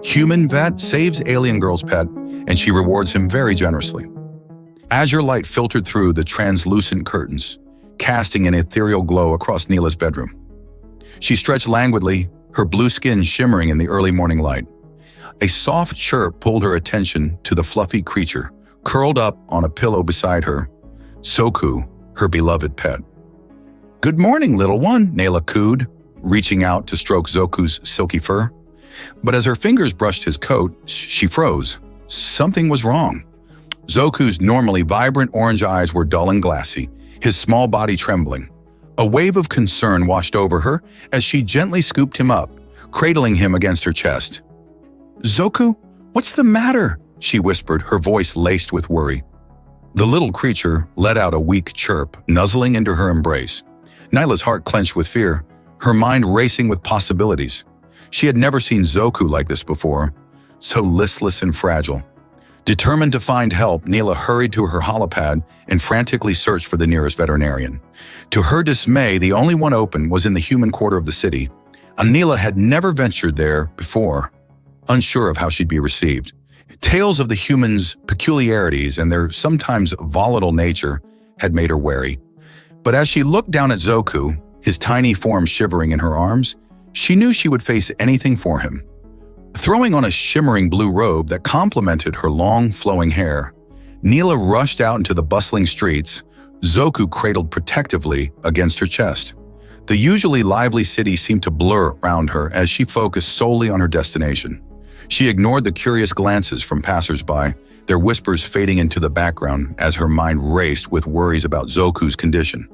Human vet saves alien girl's pet, and she rewards him very generously. Azure light filtered through the translucent curtains, casting an ethereal glow across Neela's bedroom. She stretched languidly, her blue skin shimmering in the early morning light. A soft chirp pulled her attention to the fluffy creature, curled up on a pillow beside her, Zoku, her beloved pet. "Good morning, little one," Neela cooed, reaching out to stroke Zoku's silky fur. But as her fingers brushed his coat, she froze. Something was wrong. Zoku's normally vibrant orange eyes were dull and glassy, his small body trembling. A wave of concern washed over her as she gently scooped him up, cradling him against her chest. "Zoku, what's the matter?" she whispered, her voice laced with worry. The little creature let out a weak chirp, nuzzling into her embrace. Nyla's heart clenched with fear, her mind racing with possibilities. She had never seen Zoku like this before, so listless and fragile. Determined to find help, Neela hurried to her holopad and frantically searched for the nearest veterinarian. To her dismay, the only one open was in the human quarter of the city, and Neela had never ventured there before, unsure of how she'd be received. Tales of the humans' peculiarities and their sometimes volatile nature had made her wary. But as she looked down at Zoku, his tiny form shivering in her arms, she knew she would face anything for him. Throwing on a shimmering blue robe that complemented her long, flowing hair, Neela rushed out into the bustling streets, Zoku cradled protectively against her chest. The usually lively city seemed to blur around her as she focused solely on her destination. She ignored the curious glances from passers-by, their whispers fading into the background as her mind raced with worries about Zoku's condition.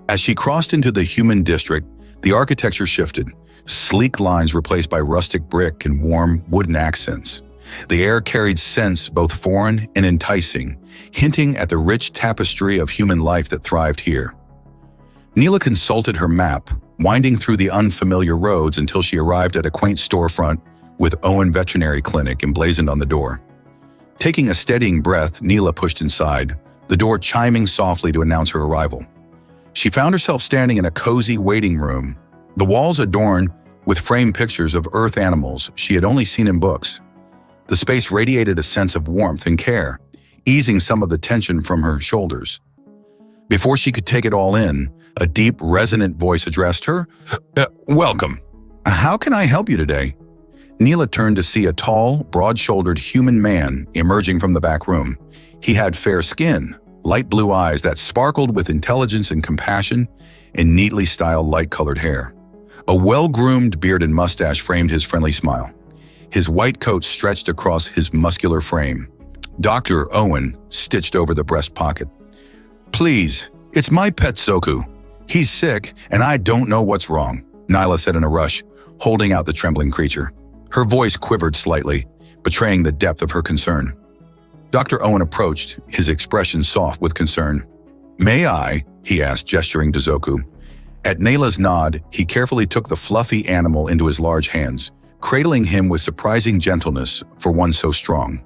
As she crossed into the human district, the architecture shifted, sleek lines replaced by rustic brick and warm wooden accents. The air carried scents both foreign and enticing, hinting at the rich tapestry of human life that thrived here. Neela consulted her map, winding through the unfamiliar roads until she arrived at a quaint storefront with Owen Veterinary Clinic emblazoned on the door. Taking a steadying breath, Neela pushed inside, the door chiming softly to announce her arrival. She found herself standing in a cozy waiting room, the walls adorned with framed pictures of earth animals she had only seen in books. The space radiated a sense of warmth and care, easing some of the tension from her shoulders. Before she could take it all in, a deep, resonant voice addressed her. Welcome. How can I help you today?" Neela turned to see a tall, broad-shouldered human man emerging from the back room. He had fair skin, light blue eyes that sparkled with intelligence and compassion, and neatly styled light-colored hair. A well-groomed beard and mustache framed his friendly smile. His white coat stretched across his muscular frame. Dr. Owen stitched over the breast pocket. "Please, it's my pet Zoku. He's sick, and I don't know what's wrong," Nyla said in a rush, holding out the trembling creature. Her voice quivered slightly, betraying the depth of her concern. Dr. Owen approached, his expression soft with concern. "May I?" he asked, gesturing to Zoku. At Nayla's nod, he carefully took the fluffy animal into his large hands, cradling him with surprising gentleness for one so strong.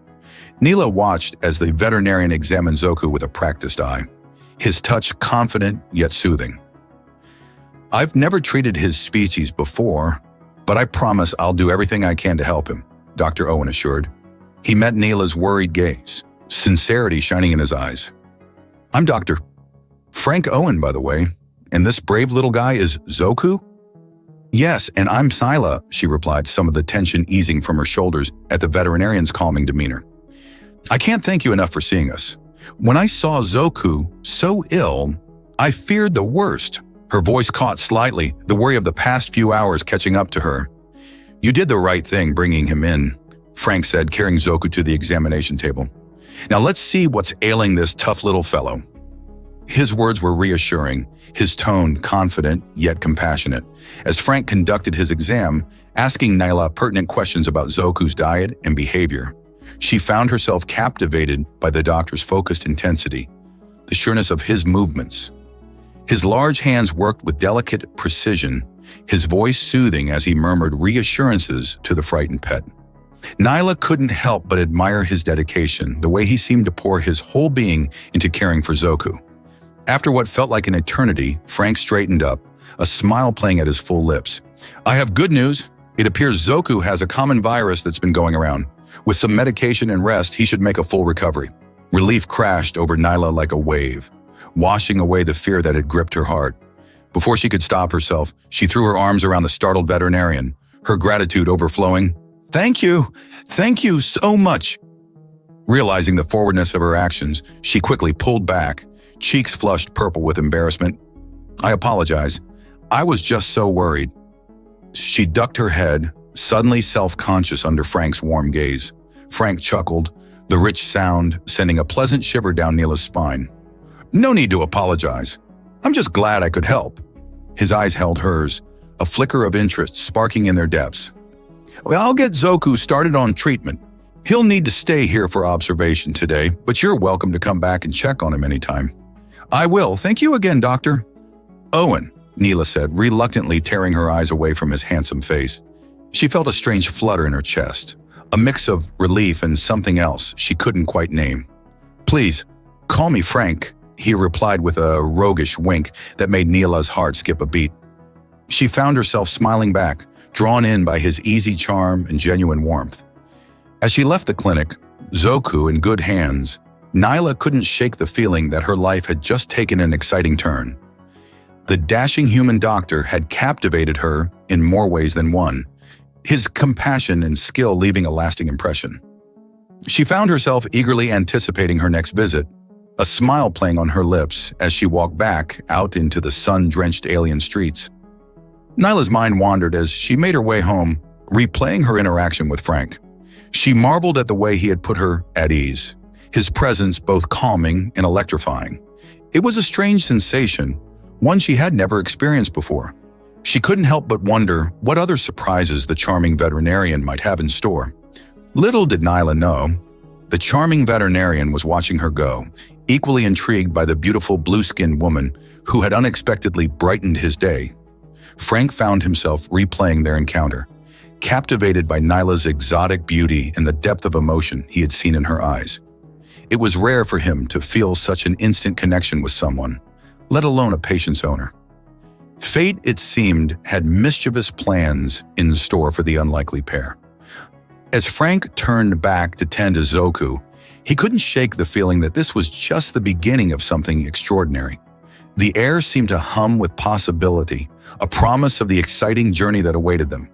Neela watched as the veterinarian examined Zoku with a practiced eye, his touch confident yet soothing. "I've never treated his species before, but I promise I'll do everything I can to help him," Dr. Owen assured. He met Neela's worried gaze, sincerity shining in his eyes. "I'm Dr. Frank Owen, by the way, and this brave little guy is Zoku?" "Yes, and I'm Sila," she replied, some of the tension easing from her shoulders at the veterinarian's calming demeanor. "I can't thank you enough for seeing us. When I saw Zoku so ill, I feared the worst." Her voice caught slightly, the worry of the past few hours catching up to her. "You did the right thing bringing him in," Frank said, carrying Zoku to the examination table. "Now let's see what's ailing this tough little fellow." His words were reassuring, his tone confident yet compassionate, as Frank conducted his exam, asking Nyla pertinent questions about Zoku's diet and behavior. She found herself captivated by the doctor's focused intensity, the sureness of his movements. His large hands worked with delicate precision, his voice soothing as he murmured reassurances to the frightened pet. Nyla couldn't help but admire his dedication, the way he seemed to pour his whole being into caring for Zoku. After what felt like an eternity, Frank straightened up, a smile playing at his full lips. "I have good news. It appears Zoku has a common virus that's been going around. With some medication and rest, he should make a full recovery. Relief crashed over Nyla like a wave, washing away the fear that had gripped her heart. Before she could stop herself, she threw her arms around the startled veterinarian, her gratitude overflowing. Thank you so much. Realizing the forwardness of her actions, she quickly pulled back, cheeks flushed purple with embarrassment. I apologize. I was just so worried. She ducked her head, suddenly self-conscious under Frank's warm gaze. Frank chuckled, the rich sound sending a pleasant shiver down Neela's spine. No need to apologize. I'm just glad I could help. His eyes held hers, a flicker of interest sparking in their depths. Well, I'll get Zoku started on treatment. He'll need to stay here for observation today, but you're welcome to come back and check on him anytime. I will. Thank you again, Doctor. Owen, Neela said, reluctantly tearing her eyes away from his handsome face. She felt a strange flutter in her chest, a mix of relief and something else she couldn't quite name. Please, call me Frank, he replied with a roguish wink that made Neela's heart skip a beat. She found herself smiling back, drawn in by his easy charm and genuine warmth. As she left the clinic, Zoku in good hands, Nyla couldn't shake the feeling that her life had just taken an exciting turn. The dashing human doctor had captivated her in more ways than one, his compassion and skill leaving a lasting impression. She found herself eagerly anticipating her next visit, a smile playing on her lips as she walked back out into the sun-drenched alien streets. Nyla's mind wandered as she made her way home, replaying her interaction with Frank. She marveled at the way he had put her at ease, his presence both calming and electrifying. It was a strange sensation, one she had never experienced before. She couldn't help but wonder what other surprises the charming veterinarian might have in store. Little did Nyla know, the charming veterinarian was watching her go, equally intrigued by the beautiful blue-skinned woman who had unexpectedly brightened his day. Frank found himself replaying their encounter, captivated by Nyla's exotic beauty and the depth of emotion he had seen in her eyes. It was rare for him to feel such an instant connection with someone, let alone a patient's owner. Fate, it seemed, had mischievous plans in store for the unlikely pair. As Frank turned back to tend to Zoku, he couldn't shake the feeling that this was just the beginning of something extraordinary. The air seemed to hum with possibility, a promise of the exciting journey that awaited them.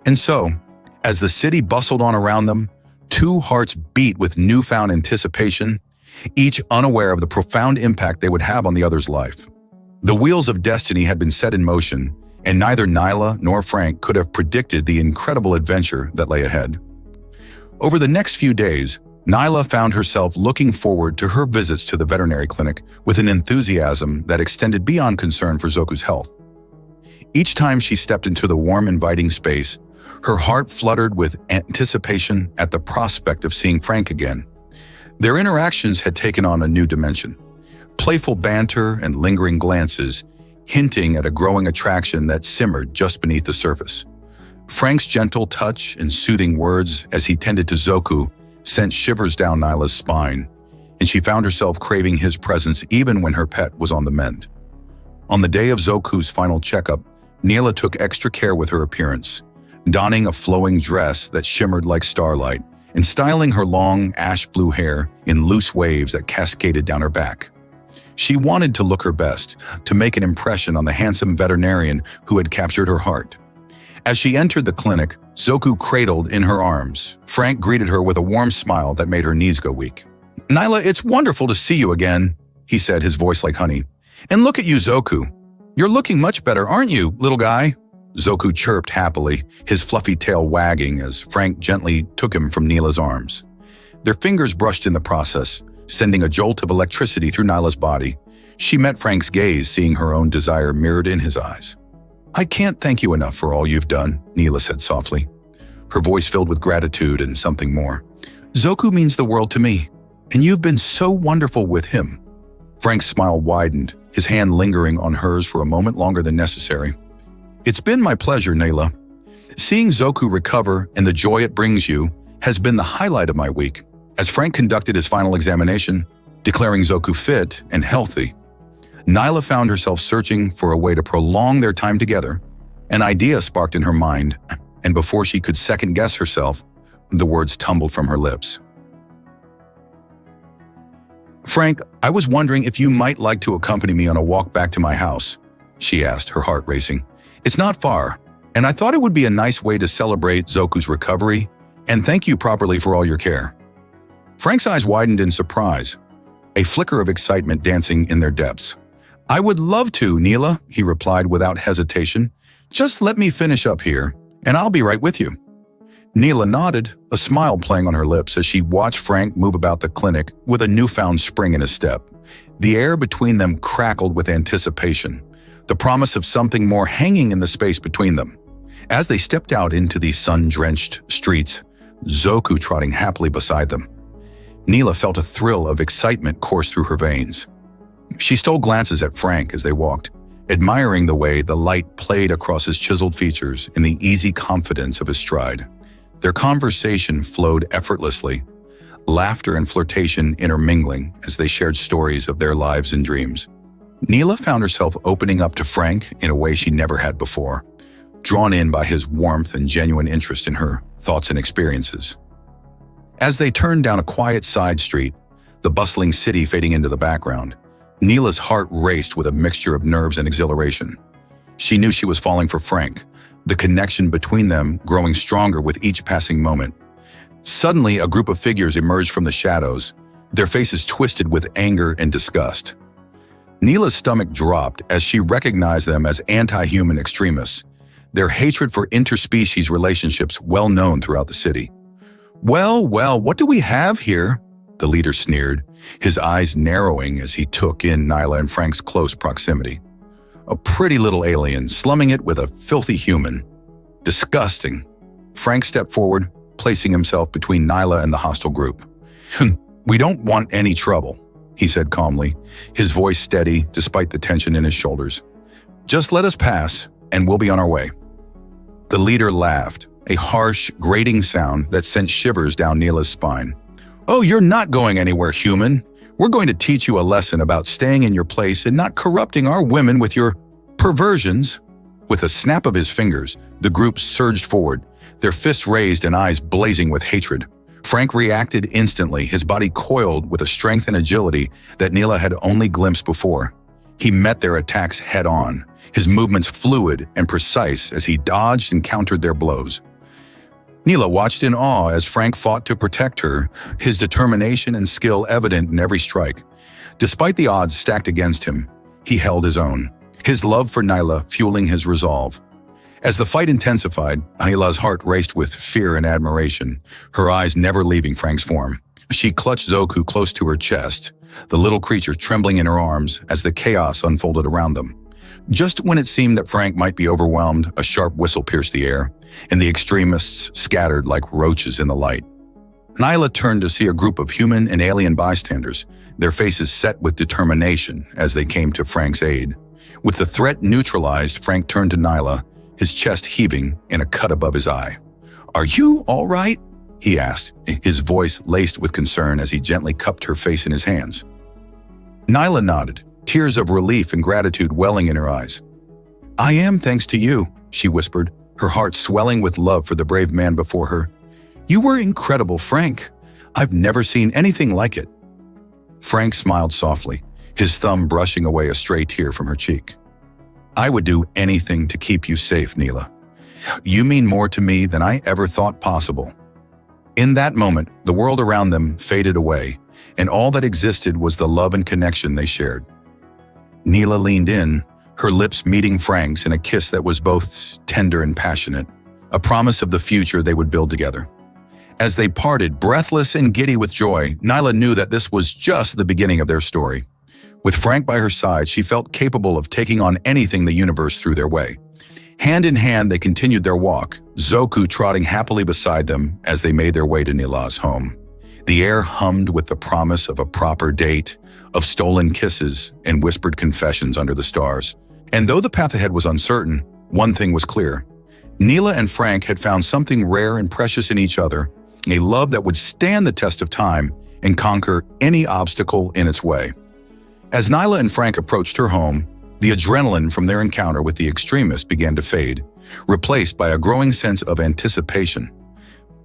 And so, as the city bustled on around them, two hearts beat with newfound anticipation, each unaware of the profound impact they would have on the other's life. The wheels of destiny had been set in motion, and neither Nyla nor Frank could have predicted the incredible adventure that lay ahead. Over the next few days, Nyla found herself looking forward to her visits to the veterinary clinic with an enthusiasm that extended beyond concern for Zoku's health. Each time she stepped into the warm, inviting space, her heart fluttered with anticipation at the prospect of seeing Frank again. Their interactions had taken on a new dimension. Playful banter and lingering glances, hinting at a growing attraction that simmered just beneath the surface. Frank's gentle touch and soothing words as he tended to Zoku sent shivers down Nyla's spine, and she found herself craving his presence even when her pet was on the mend. On the day of Zoku's final checkup, Neela took extra care with her appearance, donning a flowing dress that shimmered like starlight and styling her long ash-blue hair in loose waves that cascaded down her back. She wanted to look her best, to make an impression on the handsome veterinarian who had captured her heart. As she entered the clinic, Zoku cradled in her arms. Frank greeted her with a warm smile that made her knees go weak. Nyla, it's wonderful to see you again, he said, his voice like honey. And look at you, Zoku. You're looking much better, aren't you, little guy? Zoku chirped happily, his fluffy tail wagging as Frank gently took him from Neela's arms. Their fingers brushed in the process, sending a jolt of electricity through Nyla's body. She met Frank's gaze, seeing her own desire mirrored in his eyes. I can't thank you enough for all you've done, Neela said softly, her voice filled with gratitude and something more. Zoku means the world to me, and you've been so wonderful with him. Frank's smile widened, his hand lingering on hers for a moment longer than necessary. It's been my pleasure, Neela. Seeing Zoku recover and the joy it brings you has been the highlight of my week. As Frank conducted his final examination, declaring Zoku fit and healthy, Nyla found herself searching for a way to prolong their time together. An idea sparked in her mind, and before she could second-guess herself, the words tumbled from her lips. "Frank, I was wondering if you might like to accompany me on a walk back to my house," she asked, her heart racing. "It's not far, and I thought it would be a nice way to celebrate Zoku's recovery and thank you properly for all your care." Frank's eyes widened in surprise, a flicker of excitement dancing in their depths. "I would love to, Neela," he replied without hesitation. "Just let me finish up here, and I'll be right with you." Neela nodded, a smile playing on her lips as she watched Frank move about the clinic with a newfound spring in his step. The air between them crackled with anticipation, the promise of something more hanging in the space between them. As they stepped out into the sun-drenched streets, Zoku trotting happily beside them, Neela felt a thrill of excitement course through her veins. She stole glances at Frank as they walked, admiring the way the light played across his chiseled features and the easy confidence of his stride. Their conversation flowed effortlessly, laughter and flirtation intermingling as they shared stories of their lives and dreams. Neela found herself opening up to Frank in a way she never had before, drawn in by his warmth and genuine interest in her thoughts and experiences. As they turned down a quiet side street, the bustling city fading into the background, Neela's heart raced with a mixture of nerves and exhilaration. She knew she was falling for Frank, the connection between them growing stronger with each passing moment. Suddenly, a group of figures emerged from the shadows, their faces twisted with anger and disgust. Neela's stomach dropped as she recognized them as anti-human extremists, their hatred for interspecies relationships well known throughout the city. Well, what do we have here?" the leader sneered, his eyes narrowing as he took in Nyla and Frank's close proximity. "A pretty little alien, slumming it with a filthy human. Disgusting." Frank stepped forward, placing himself between Nyla and the hostile group. "We don't want any trouble," he said calmly, his voice steady despite the tension in his shoulders. "Just let us pass, and we'll be on our way." The leader laughed, a harsh, grating sound that sent shivers down Neela's spine. "Oh, you're not going anywhere, human. We're going to teach you a lesson about staying in your place and not corrupting our women with your perversions." With a snap of his fingers, the group surged forward, their fists raised and eyes blazing with hatred. Frank reacted instantly, his body coiled with a strength and agility that Neela had only glimpsed before. He met their attacks head-on, his movements fluid and precise as he dodged and countered their blows. Neela watched in awe as Frank fought to protect her, his determination and skill evident in every strike. Despite the odds stacked against him, he held his own, his love for Nyla fueling his resolve. As the fight intensified, Nyla's heart raced with fear and admiration, her eyes never leaving Frank's form. She clutched Zoku close to her chest, the little creature trembling in her arms as the chaos unfolded around them. Just when it seemed that Frank might be overwhelmed, a sharp whistle pierced the air, and the extremists scattered like roaches in the light. Nyla turned to see a group of human and alien bystanders, their faces set with determination as they came to Frank's aid. With the threat neutralized, Frank turned to Nyla, his chest heaving and a cut above his eye. "Are you all right?" he asked, his voice laced with concern as he gently cupped her face in his hands. Nyla nodded, tears of relief and gratitude welling in her eyes. "I am, thanks to you," she whispered, her heart swelling with love for the brave man before her. "You were incredible, Frank. I've never seen anything like it." Frank smiled softly, his thumb brushing away a stray tear from her cheek. "I would do anything to keep you safe, Neela. You mean more to me than I ever thought possible." In that moment, the world around them faded away, and all that existed was the love and connection they shared. Neela leaned in, her lips meeting Frank's in a kiss that was both tender and passionate, a promise of the future they would build together. As they parted, breathless and giddy with joy, Nyla knew that this was just the beginning of their story. With Frank by her side, she felt capable of taking on anything the universe threw their way. Hand in hand, they continued their walk, Zoku trotting happily beside them as they made their way to Neela's home. The air hummed with the promise of a proper date, of stolen kisses and whispered confessions under the stars. And though the path ahead was uncertain, one thing was clear. Neela and Frank had found something rare and precious in each other, a love that would stand the test of time and conquer any obstacle in its way. As Nyla and Frank approached her home, The adrenaline from their encounter with the extremist began to fade, replaced by a growing sense of anticipation.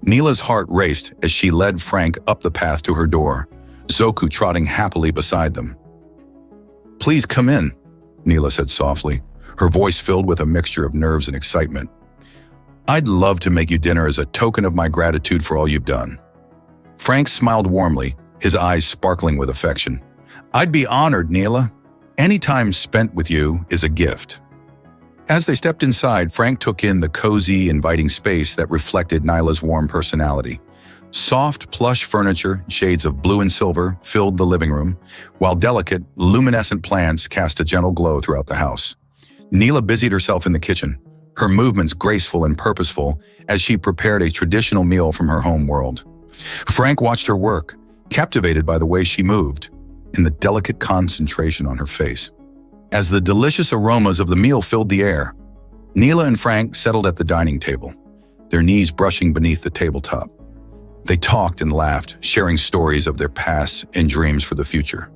Neela's heart raced as she led Frank up the path to her door, Zoku trotting happily beside them. "Please come in," Neela said softly, her voice filled with a mixture of nerves and excitement. "I'd love to make you dinner as a token of my gratitude for all you've done." Frank smiled warmly, his eyes sparkling with affection. "I'd be honored, Neela. Any time spent with you is a gift." As they stepped inside, Frank took in the cozy, inviting space that reflected Nyla's warm personality. Soft, plush furniture, shades of blue and silver, filled the living room, while delicate, luminescent plants cast a gentle glow throughout the house. Neela busied herself in the kitchen, her movements graceful and purposeful as she prepared a traditional meal from her home world. Frank watched her work, captivated by the way she moved, and the delicate concentration on her face. As the delicious aromas of the meal filled the air, Neela and Frank settled at the dining table, their knees brushing beneath the tabletop. They talked and laughed, sharing stories of their past and dreams for the future.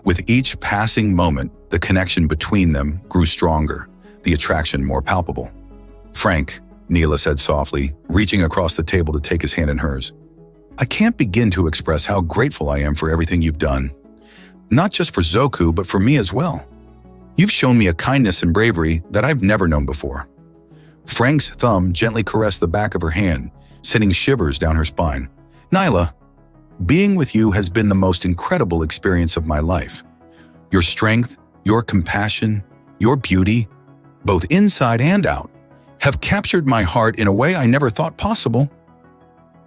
With each passing moment, the connection between them grew stronger, the attraction more palpable. "Frank," Neela said softly, reaching across the table to take his hand in hers, "I can't begin to express how grateful I am for everything you've done. Not just for Zoku, but for me as well. You've shown me a kindness and bravery that I've never known before." Frank's thumb gently caressed the back of her hand, sending shivers down her spine. "Nyla, being with you has been the most incredible experience of my life. Your strength, your compassion, your beauty, both inside and out, have captured my heart in a way I never thought possible."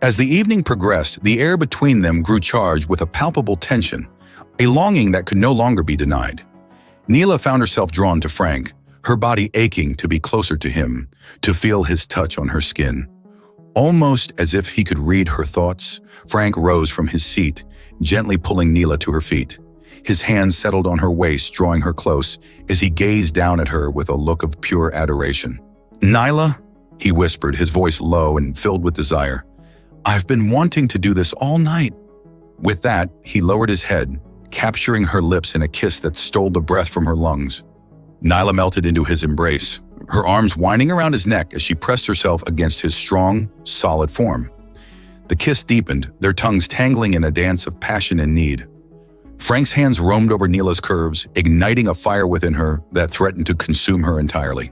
As the evening progressed, the air between them grew charged with a palpable tension, a longing that could no longer be denied. Neela found herself drawn to Frank, her body aching to be closer to him, to feel his touch on her skin. Almost as if he could read her thoughts, Frank rose from his seat, gently pulling Neela to her feet. His hands settled on her waist, drawing her close, as he gazed down at her with a look of pure adoration. "Nyla," he whispered, his voice low and filled with desire, "I've been wanting to do this all night." With that, he lowered his head, capturing her lips in a kiss that stole the breath from her lungs. Nyla melted into his embrace, her arms winding around his neck as she pressed herself against his strong, solid form. The kiss deepened, their tongues tangling in a dance of passion and need. Frank's hands roamed over Neela's curves, igniting a fire within her that threatened to consume her entirely.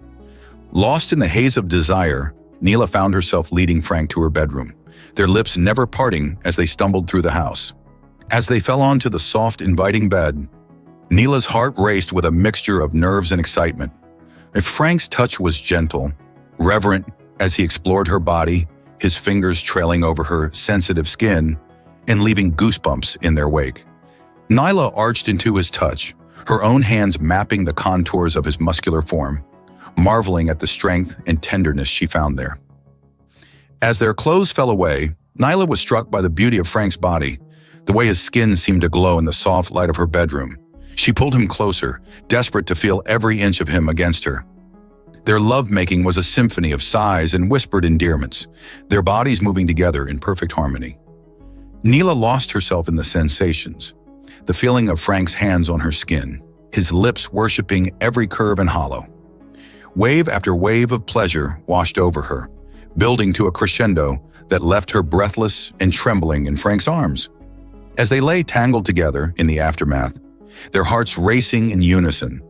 Lost in the haze of desire, Neela found herself leading Frank to her bedroom, their lips never parting as they stumbled through the house. As they fell onto the soft, inviting bed, Neela's heart raced with a mixture of nerves and excitement. If Frank's touch was gentle, reverent as he explored her body, his fingers trailing over her sensitive skin and leaving goosebumps in their wake. Nyla arched into his touch, her own hands mapping the contours of his muscular form, marveling at the strength and tenderness she found there. As their clothes fell away, Nyla was struck by the beauty of Frank's body, the way his skin seemed to glow in the soft light of her bedroom. She pulled him closer, desperate to feel every inch of him against her. Their lovemaking was a symphony of sighs and whispered endearments, their bodies moving together in perfect harmony. Neela lost herself in the sensations, the feeling of Frank's hands on her skin, his lips worshiping every curve and hollow. Wave after wave of pleasure washed over her, building to a crescendo that left her breathless and trembling in Frank's arms. As they lay tangled together in the aftermath, their hearts racing in unison,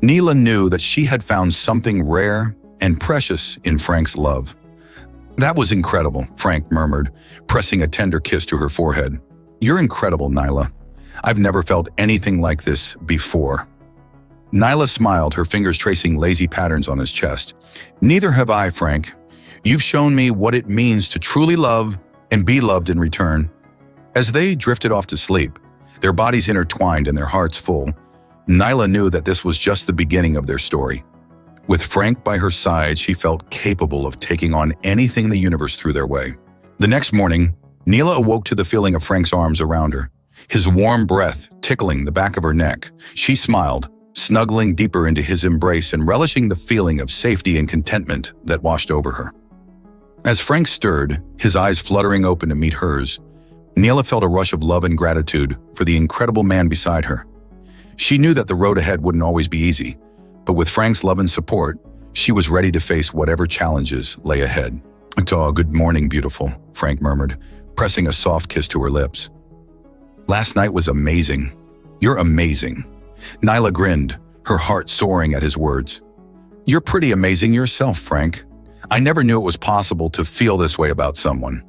Neela knew that she had found something rare and precious in Frank's love. "That was incredible," Frank murmured, pressing a tender kiss to her forehead. "You're incredible, Nyla. I've never felt anything like this before." Nyla smiled, her fingers tracing lazy patterns on his chest. "Neither have I, Frank. You've shown me what it means to truly love and be loved in return." As they drifted off to sleep, their bodies intertwined and their hearts full, Nyla knew that this was just the beginning of their story. With Frank by her side, she felt capable of taking on anything the universe threw their way. The next morning, Neela awoke to the feeling of Frank's arms around her, his warm breath tickling the back of her neck. She smiled, snuggling deeper into his embrace and relishing the feeling of safety and contentment that washed over her. As Frank stirred, his eyes fluttering open to meet hers, Neela felt a rush of love and gratitude for the incredible man beside her. She knew that the road ahead wouldn't always be easy, but with Frank's love and support, she was ready to face whatever challenges lay ahead. "Oh, good morning, beautiful," Frank murmured, pressing a soft kiss to her lips. "Last night was amazing. You're amazing." Nyla grinned, her heart soaring at his words. "You're pretty amazing yourself, Frank. I never knew it was possible to feel this way about someone."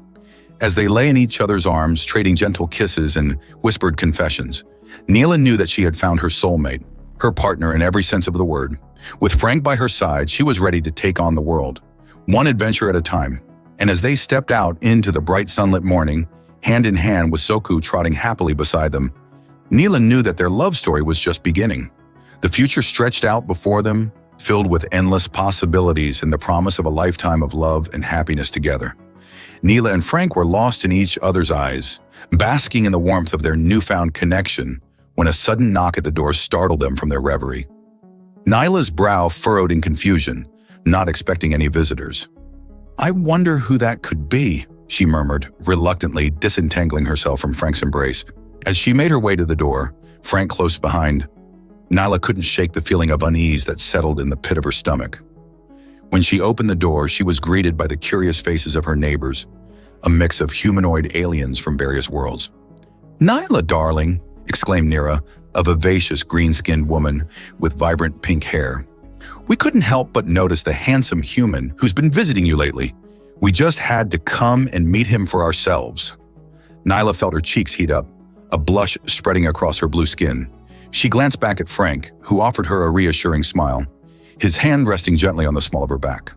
As they lay in each other's arms, trading gentle kisses and whispered confessions, Nyla knew that she had found her soulmate, her partner in every sense of the word. With Frank by her side, she was ready to take on the world, one adventure at a time. And as they stepped out into the bright sunlit morning, hand in hand with Soku trotting happily beside them, Nyla knew that their love story was just beginning. The future stretched out before them, filled with endless possibilities and the promise of a lifetime of love and happiness together. Nyla and Frank were lost in each other's eyes, basking in the warmth of their newfound connection, when a sudden knock at the door startled them from their reverie. Nyla's brow furrowed in confusion, not expecting any visitors. "I wonder who that could be," she murmured, reluctantly disentangling herself from Frank's embrace. As she made her way to the door, Frank close behind, Nyla couldn't shake the feeling of unease that settled in the pit of her stomach. When she opened the door, she was greeted by the curious faces of her neighbors, a mix of humanoid aliens from various worlds. "Nyla, darling," exclaimed Nira, a vivacious green-skinned woman with vibrant pink hair. "We couldn't help but notice the handsome human who's been visiting you lately. We just had to come and meet him for ourselves." Nyla felt her cheeks heat up, a blush spreading across her blue skin. She glanced back at Frank, who offered her a reassuring smile, his hand resting gently on the small of her back.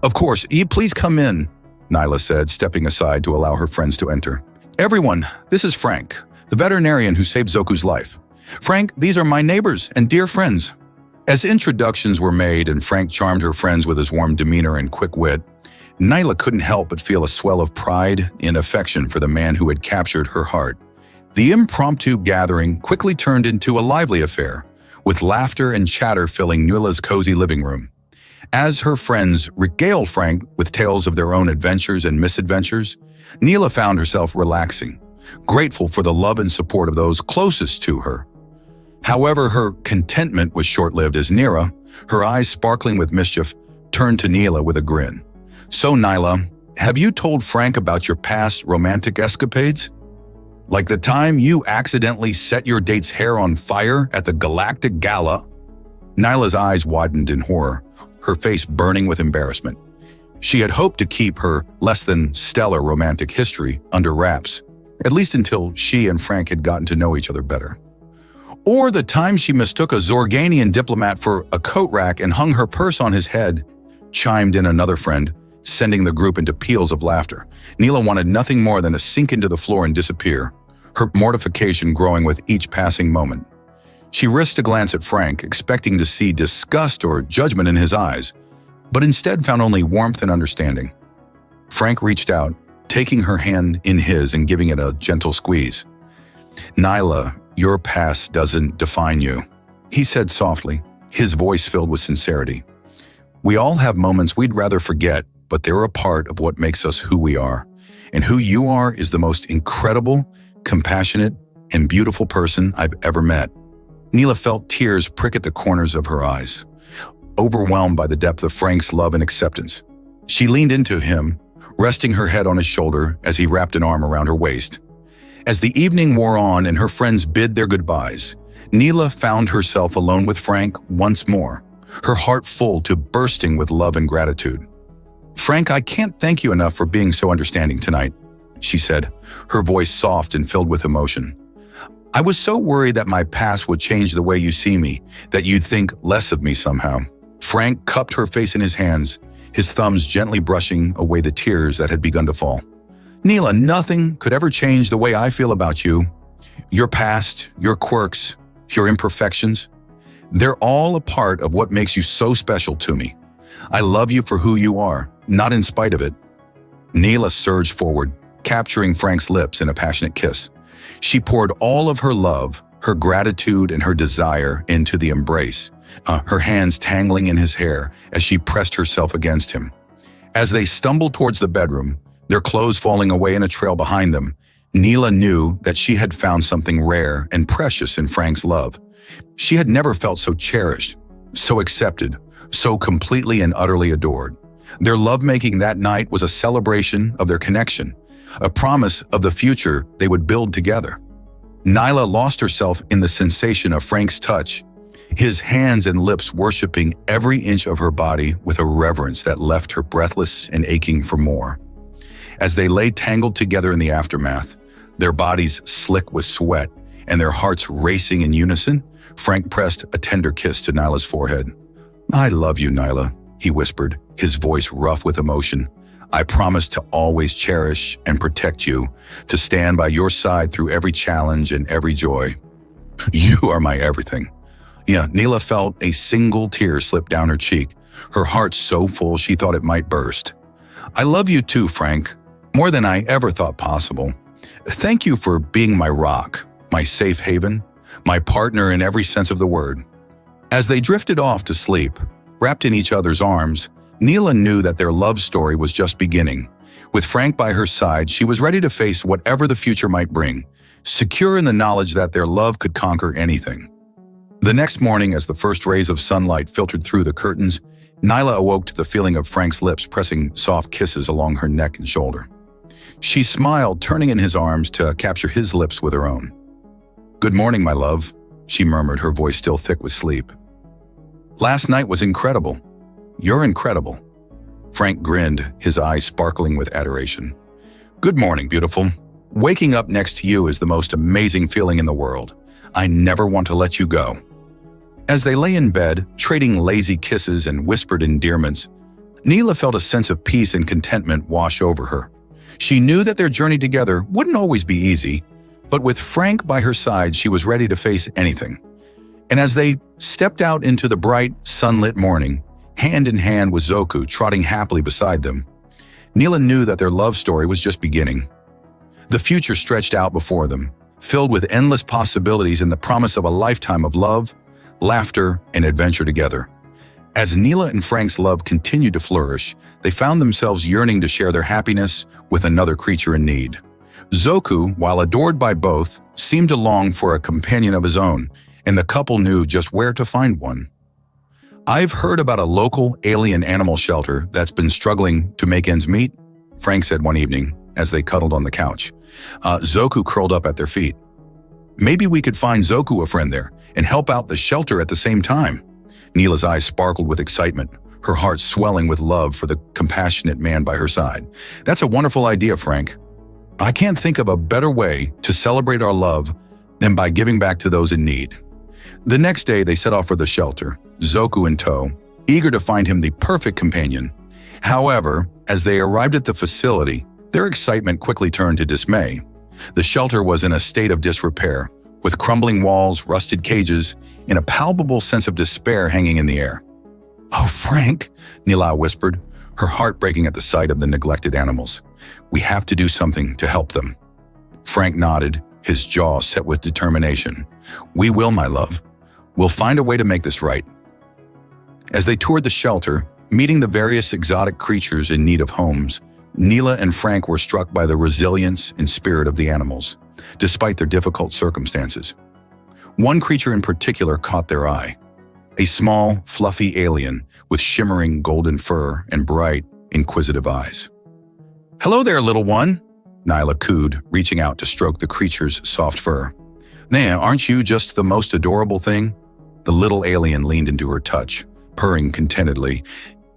"Of course, please come in," Nyla said, stepping aside to allow her friends to enter. "Everyone, this is Frank, the veterinarian who saved Zoku's life. Frank, these are my neighbors and dear friends." As introductions were made and Frank charmed her friends with his warm demeanor and quick wit, Nyla couldn't help but feel a swell of pride and affection for the man who had captured her heart. The impromptu gathering quickly turned into a lively affair, with laughter and chatter filling Nyla's cozy living room. As her friends regaled Frank with tales of their own adventures and misadventures, Nyla found herself relaxing, grateful for the love and support of those closest to her. However, her contentment was short-lived as Nira, her eyes sparkling with mischief, turned to Nyla with a grin. "So, Nyla, have you told Frank about your past romantic escapades? Like the time you accidentally set your date's hair on fire at the Galactic Gala?" Nyla's eyes widened in horror, her face burning with embarrassment. She had hoped to keep her less-than-stellar romantic history under wraps, at least until she and Frank had gotten to know each other better. "Or the time she mistook a Zorganian diplomat for a coat rack and hung her purse on his head," chimed in another friend, sending the group into peals of laughter. Nyla wanted nothing more than to sink into the floor and disappear, her mortification growing with each passing moment. She risked a glance at Frank, expecting to see disgust or judgment in his eyes, but instead found only warmth and understanding. Frank reached out, taking her hand in his and giving it a gentle squeeze. "Nyla, your past doesn't define you," he said softly, his voice filled with sincerity. "We all have moments we'd rather forget, but they're a part of what makes us who we are. And who you are is the most incredible, compassionate, and beautiful person I've ever met." Nyla felt tears prick at the corners of her eyes, overwhelmed by the depth of Frank's love and acceptance. She leaned into him, resting her head on his shoulder as he wrapped an arm around her waist. As the evening wore on and her friends bid their goodbyes, Nyla found herself alone with Frank once more, her heart full to bursting with love and gratitude. "Frank, I can't thank you enough for being so understanding tonight," she said, her voice soft and filled with emotion. "I was so worried that my past would change the way you see me, that you'd think less of me somehow." Frank cupped her face in his hands, his thumbs gently brushing away the tears that had begun to fall. "Nyla, nothing could ever change the way I feel about you. Your past, your quirks, your imperfections, they're all a part of what makes you so special to me. I love you for who you are, not in spite of it." Nyla surged forward, capturing Frank's lips in a passionate kiss. She poured all of her love, her gratitude, and her desire into the embrace, her hands tangling in his hair as she pressed herself against him. As they stumbled towards the bedroom, their clothes falling away in a trail behind them, Nyla knew that she had found something rare and precious in Frank's love, She had never felt so cherished, so accepted, so completely and utterly adored. Their lovemaking that night was a celebration of their connection, a promise of the future they would build together. Nyla lost herself in the sensation of Frank's touch, his hands and lips worshiping every inch of her body with a reverence that left her breathless and aching for more. As they lay tangled together in the aftermath, their bodies slick with sweat and their hearts racing in unison, Frank pressed a tender kiss to Nyla's forehead. "I love you, Nyla," he whispered, his voice rough with emotion. "I promise to always cherish and protect you, to stand by your side through every challenge and every joy. You are my everything." Yeah, Nyla felt a single tear slip down her cheek, her heart so full she thought it might burst. "I love you too, Frank, more than I ever thought possible. Thank you for being my rock, my safe haven, my partner in every sense of the word." As they drifted off to sleep, wrapped in each other's arms, Nyla knew that their love story was just beginning. With Frank by her side, she was ready to face whatever the future might bring, secure in the knowledge that their love could conquer anything. The next morning, as the first rays of sunlight filtered through the curtains, Nyla awoke to the feeling of Frank's lips pressing soft kisses along her neck and shoulder. She smiled, turning in his arms to capture his lips with her own. "Good morning, my love," she murmured, her voice still thick with sleep. "Last night was incredible. You're incredible." Frank grinned, his eyes sparkling with adoration. "Good morning, beautiful. Waking up next to you is the most amazing feeling in the world. I never want to let you go." As they lay in bed, trading lazy kisses and whispered endearments, Nyla felt a sense of peace and contentment wash over her. She knew that their journey together wouldn't always be easy, but with Frank by her side, she was ready to face anything. And as they stepped out into the bright, sunlit morning, hand in hand with Zoku trotting happily beside them, Nyla knew that their love story was just beginning. The future stretched out before them, filled with endless possibilities and the promise of a lifetime of love, laughter, and adventure together. As Nyla and Frank's love continued to flourish, they found themselves yearning to share their happiness with another creature in need. Zoku, while adored by both, seemed to long for a companion of his own, and the couple knew just where to find one. "I've heard about a local alien animal shelter that's been struggling to make ends meet," Frank said one evening as they cuddled on the couch. Zoku curled up at their feet. "Maybe we could find Zoku a friend there and help out the shelter at the same time." Nyla's eyes sparkled with excitement, her heart swelling with love for the compassionate man by her side. "That's a wonderful idea, Frank. I can't think of a better way to celebrate our love than by giving back to those in need." The next day, they set off for the shelter, Zoku in tow, eager to find him the perfect companion. However, as they arrived at the facility, their excitement quickly turned to dismay. The shelter was in a state of disrepair, with crumbling walls, rusted cages, and a palpable sense of despair hanging in the air. "Oh, Frank," Nyla whispered, her heart breaking at the sight of the neglected animals. "We have to do something to help them." Frank nodded, his jaw set with determination. "We will, my love. We'll find a way to make this right." As they toured the shelter, meeting the various exotic creatures in need of homes, Nyla and Frank were struck by the resilience and spirit of the animals, despite their difficult circumstances. One creature in particular caught their eye. A small, fluffy alien with shimmering golden fur and bright, inquisitive eyes. "Hello there, little one," Nyla cooed, reaching out to stroke the creature's soft fur. "Nah, aren't you just the most adorable thing?" The little alien leaned into her touch, purring contentedly,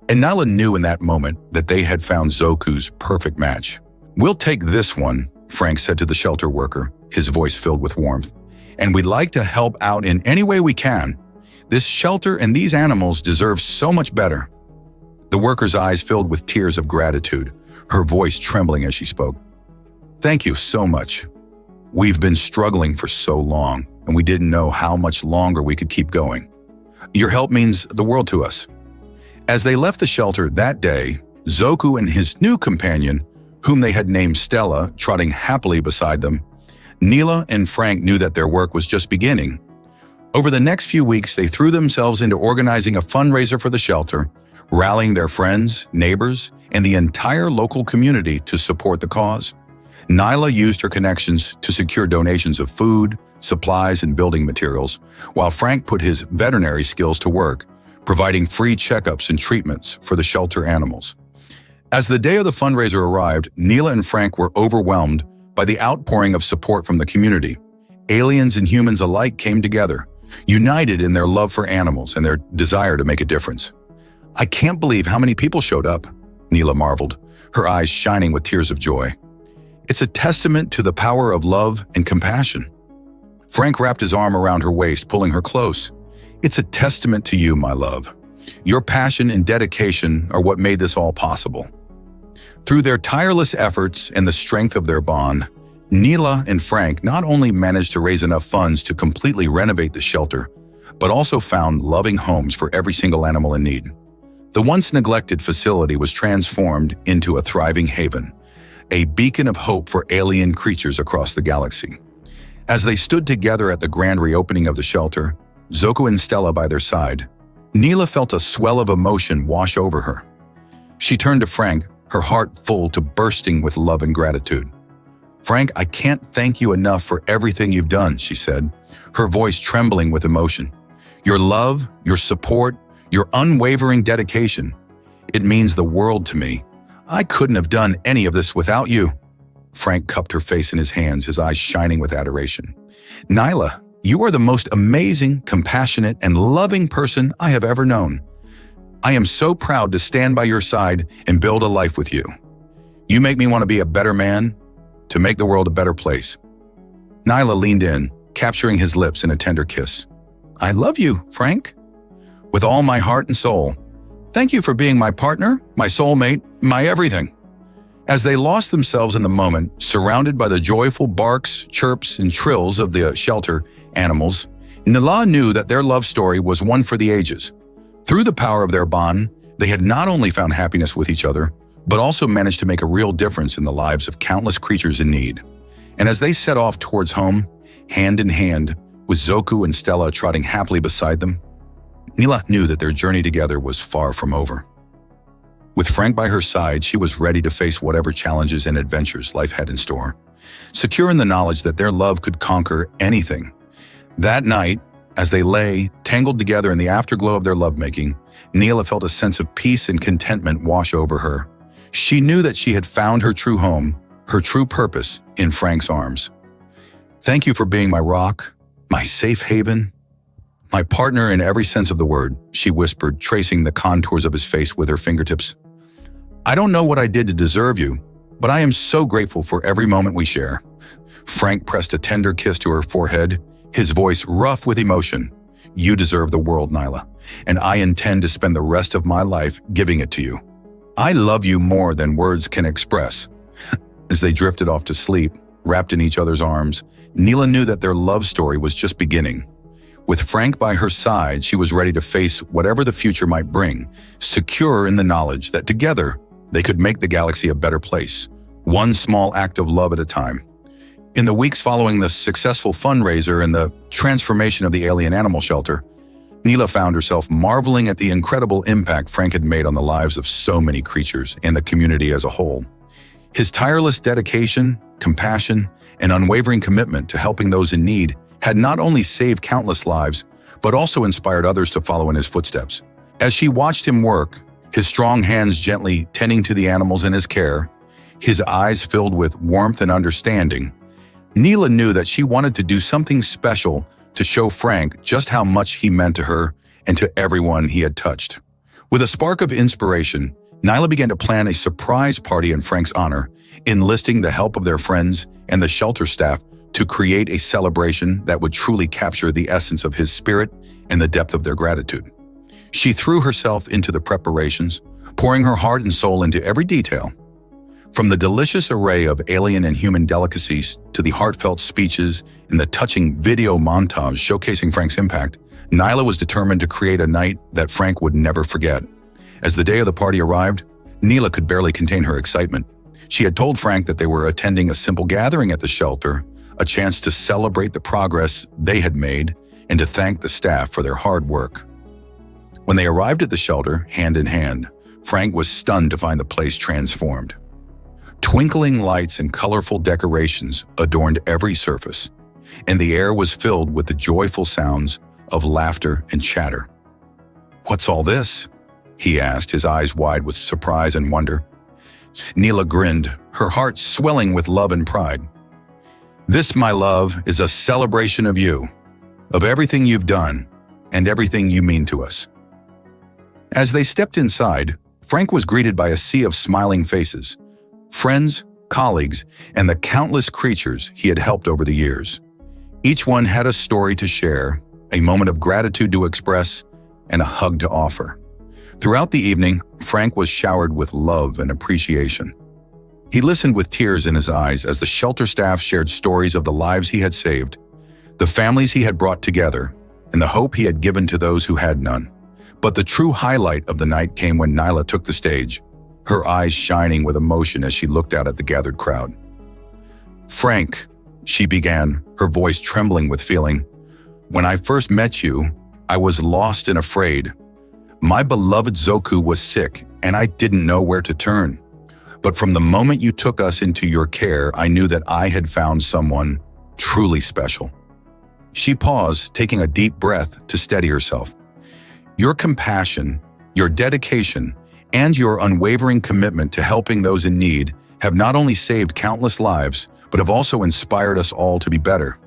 and Nyla knew in that moment that they had found Zoku's perfect match. "We'll take this one," Frank said to the shelter worker, his voice filled with warmth, "and we'd like to help out in any way we can. This shelter and these animals deserve so much better." The worker's eyes filled with tears of gratitude, her voice trembling as she spoke. "Thank you so much. We've been struggling for so long, and we didn't know how much longer we could keep going. Your help means the world to us." As they left the shelter that day, Zoku and his new companion, whom they had named Stella, trotting happily beside them, Nyla and Frank knew that their work was just beginning. Over the next few weeks, they threw themselves into organizing a fundraiser for the shelter, rallying their friends, neighbors, and the entire local community to support the cause. Nyla used her connections to secure donations of food, supplies, and building materials, while Frank put his veterinary skills to work, providing free checkups and treatments for the shelter animals. As the day of the fundraiser arrived, Neela and Frank were overwhelmed by the outpouring of support from the community. Aliens and humans alike came together, united in their love for animals and their desire to make a difference. "I can't believe how many people showed up," Neela marveled, her eyes shining with tears of joy. "It's a testament to the power of love and compassion." Frank wrapped his arm around her waist, pulling her close. "It's a testament to you, my love. Your passion and dedication are what made this all possible." Through their tireless efforts and the strength of their bond, Neela and Frank not only managed to raise enough funds to completely renovate the shelter, but also found loving homes for every single animal in need. The once neglected facility was transformed into a thriving haven, a beacon of hope for alien creatures across the galaxy. As they stood together at the grand reopening of the shelter, Zoku and Stella by their side, Neela felt a swell of emotion wash over her. She turned to Frank, her heart full to bursting with love and gratitude. "Frank, I can't thank you enough for everything you've done," she said, her voice trembling with emotion. "Your love, your support, your unwavering dedication, it means the world to me. I couldn't have done any of this without you." Frank cupped her face in his hands, his eyes shining with adoration. "Nyla, you are the most amazing, compassionate, and loving person I have ever known. I am so proud to stand by your side and build a life with you. You make me want to be a better man, to make the world a better place." Nyla leaned in, capturing his lips in a tender kiss. "I love you, Frank. With all my heart and soul. Thank you for being my partner, my soulmate, my everything." As they lost themselves in the moment, surrounded by the joyful barks, chirps, and trills of the shelter animals, Nyla knew that their love story was one for the ages. Through the power of their bond, they had not only found happiness with each other, but also managed to make a real difference in the lives of countless creatures in need. And as they set off towards home, hand in hand, with Zoku and Stella trotting happily beside them, Nyla knew that their journey together was far from over. With Frank by her side, she was ready to face whatever challenges and adventures life had in store, secure in the knowledge that their love could conquer anything. That night, as they lay, tangled together in the afterglow of their lovemaking, Nyla felt a sense of peace and contentment wash over her. She knew that she had found her true home, her true purpose, in Frank's arms. "Thank you for being my rock, my safe haven, my partner in every sense of the word," she whispered, tracing the contours of his face with her fingertips. "I don't know what I did to deserve you, but I am so grateful for every moment we share." Frank pressed a tender kiss to her forehead, his voice rough with emotion. "You deserve the world, Nyla, and I intend to spend the rest of my life giving it to you. I love you more than words can express." As they drifted off to sleep, wrapped in each other's arms, Nyla knew that their love story was just beginning. With Frank by her side, she was ready to face whatever the future might bring, secure in the knowledge that together they could make the galaxy a better place, one small act of love at a time. In the weeks following the successful fundraiser and the transformation of the alien animal shelter, Nyla found herself marveling at the incredible impact Frank had made on the lives of so many creatures and the community as a whole. His tireless dedication, compassion, and unwavering commitment to helping those in need had not only saved countless lives, but also inspired others to follow in his footsteps. As she watched him work, his strong hands gently tending to the animals in his care, his eyes filled with warmth and understanding, Nyla knew that she wanted to do something special to show Frank just how much he meant to her and to everyone he had touched. With a spark of inspiration, Nyla began to plan a surprise party in Frank's honor, enlisting the help of their friends and the shelter staff to create a celebration that would truly capture the essence of his spirit and the depth of their gratitude. She threw herself into the preparations, pouring her heart and soul into every detail. From the delicious array of alien and human delicacies to the heartfelt speeches and the touching video montage showcasing Frank's impact, Nyla was determined to create a night that Frank would never forget. As the day of the party arrived, Nyla could barely contain her excitement. She had told Frank that they were attending a simple gathering at the shelter, a chance to celebrate the progress they had made and to thank the staff for their hard work. When they arrived at the shelter, hand in hand, Frank was stunned to find the place transformed. Twinkling lights and colorful decorations adorned every surface, and the air was filled with the joyful sounds of laughter and chatter. "What's all this?" he asked, his eyes wide with surprise and wonder. Neela grinned, her heart swelling with love and pride. "This, my love, is a celebration of you, of everything you've done, and everything you mean to us." As they stepped inside, Frank was greeted by a sea of smiling faces, friends, colleagues, and the countless creatures he had helped over the years. Each one had a story to share, a moment of gratitude to express, and a hug to offer. Throughout the evening, Frank was showered with love and appreciation. He listened with tears in his eyes as the shelter staff shared stories of the lives he had saved, the families he had brought together, and the hope he had given to those who had none. But the true highlight of the night came when Neela took the stage, her eyes shining with emotion as she looked out at the gathered crowd. "Frank," she began, her voice trembling with feeling, "when I first met you, I was lost and afraid. My beloved Zoku was sick, and I didn't know where to turn. But from the moment you took us into your care, I knew that I had found someone truly special." She paused, taking a deep breath to steady herself. "Your compassion, your dedication, and your unwavering commitment to helping those in need have not only saved countless lives, but have also inspired us all to be better,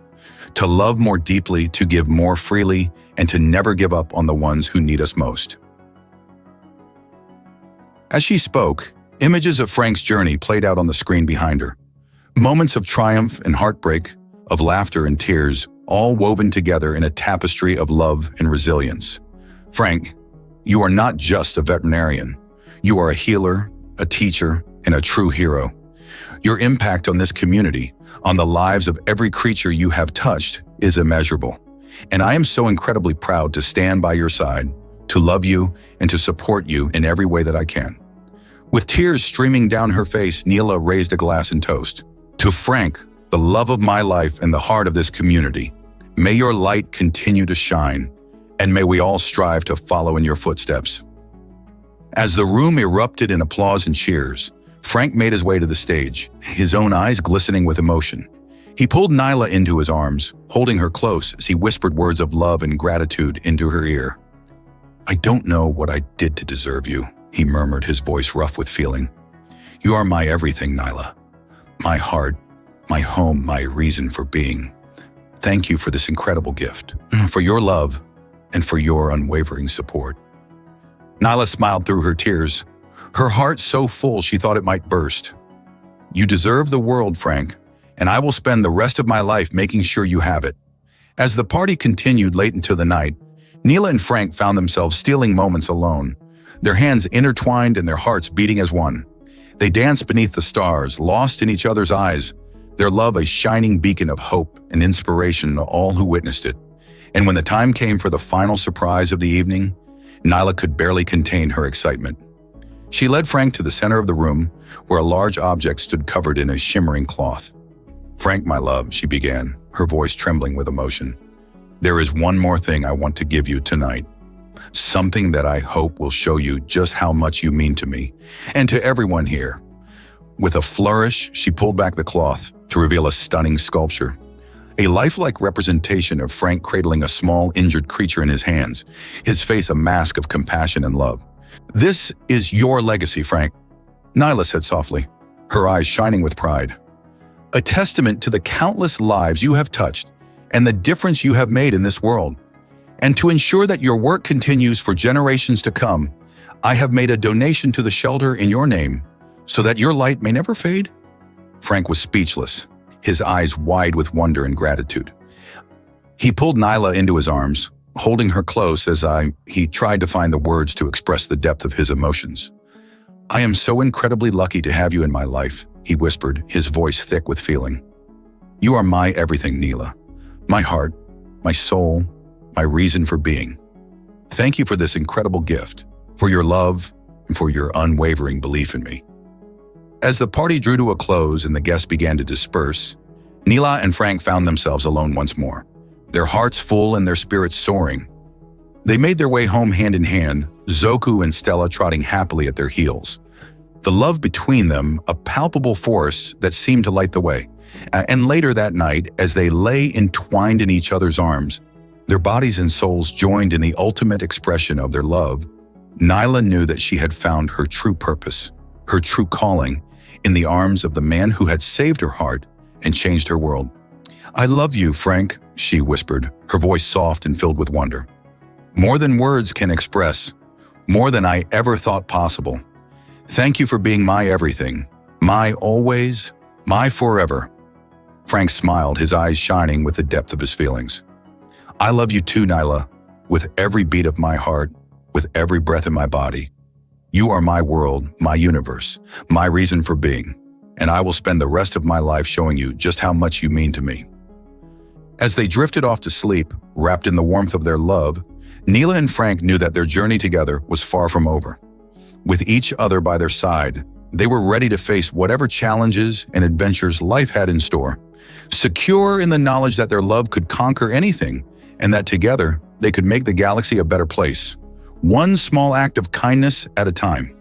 to love more deeply, to give more freely, and to never give up on the ones who need us most." As she spoke, images of Frank's journey played out on the screen behind her. Moments of triumph and heartbreak, of laughter and tears, all woven together in a tapestry of love and resilience. "Frank, you are not just a veterinarian. You are a healer, a teacher, and a true hero. Your impact on this community, on the lives of every creature you have touched, is immeasurable. And I am so incredibly proud to stand by your side, to love you, and to support you in every way that I can." With tears streaming down her face, Neela raised a glass in toast. "To Frank, the love of my life and the heart of this community, may your light continue to shine, and may we all strive to follow in your footsteps." As the room erupted in applause and cheers, Frank made his way to the stage, his own eyes glistening with emotion. He pulled Neela into his arms, holding her close as he whispered words of love and gratitude into her ear. "I don't know what I did to deserve you," he murmured, his voice rough with feeling. "You are my everything, Neela. My heart, my home, my reason for being. Thank you for this incredible gift, for your love, and for your unwavering support." Neela smiled through her tears, her heart so full she thought it might burst. "You deserve the world, Frank, and I will spend the rest of my life making sure you have it." As the party continued late into the night, Neela and Frank found themselves stealing moments alone, their hands intertwined and their hearts beating as one. They danced beneath the stars, lost in each other's eyes, their love a shining beacon of hope and inspiration to all who witnessed it. And when the time came for the final surprise of the evening, Neela could barely contain her excitement. She led Frank to the center of the room, where a large object stood covered in a shimmering cloth. "Frank, my love," she began, her voice trembling with emotion, "there is one more thing I want to give you tonight. Something that I hope will show you just how much you mean to me, and to everyone here." With a flourish, she pulled back the cloth to reveal a stunning sculpture. A lifelike representation of Frank cradling a small, injured creature in his hands, his face a mask of compassion and love. "This is your legacy, Frank," Neela said softly, her eyes shining with pride. "A testament to the countless lives you have touched and the difference you have made in this world. And to ensure that your work continues for generations to come, I have made a donation to the shelter in your name, so that your light may never fade." Frank was speechless, his eyes wide with wonder and gratitude. He pulled Neela into his arms, holding her close as he tried to find the words to express the depth of his emotions. "I am so incredibly lucky to have you in my life," he whispered, his voice thick with feeling. "You are my everything, Neela. My heart, my soul, my reason for being. Thank you for this incredible gift, for your love, and for your unwavering belief in me." As the party drew to a close and the guests began to disperse, Neela and Frank found themselves alone once more, their hearts full and their spirits soaring. They made their way home hand in hand, Zoku and Stella trotting happily at their heels. The love between them, a palpable force that seemed to light the way. And later that night, as they lay entwined in each other's arms, their bodies and souls joined in the ultimate expression of their love, Nyla knew that she had found her true purpose, her true calling, in the arms of the man who had saved her heart and changed her world. "I love you, Frank," she whispered, her voice soft and filled with wonder. "More than words can express, more than I ever thought possible. Thank you for being my everything, my always, my forever." Frank smiled, his eyes shining with the depth of his feelings. "I love you too, Nyla, with every beat of my heart, with every breath in my body. You are my world, my universe, my reason for being, and I will spend the rest of my life showing you just how much you mean to me." As they drifted off to sleep, wrapped in the warmth of their love, Nyla and Frank knew that their journey together was far from over. With each other by their side, they were ready to face whatever challenges and adventures life had in store, secure in the knowledge that their love could conquer anything and that together they could make the galaxy a better place, one small act of kindness at a time.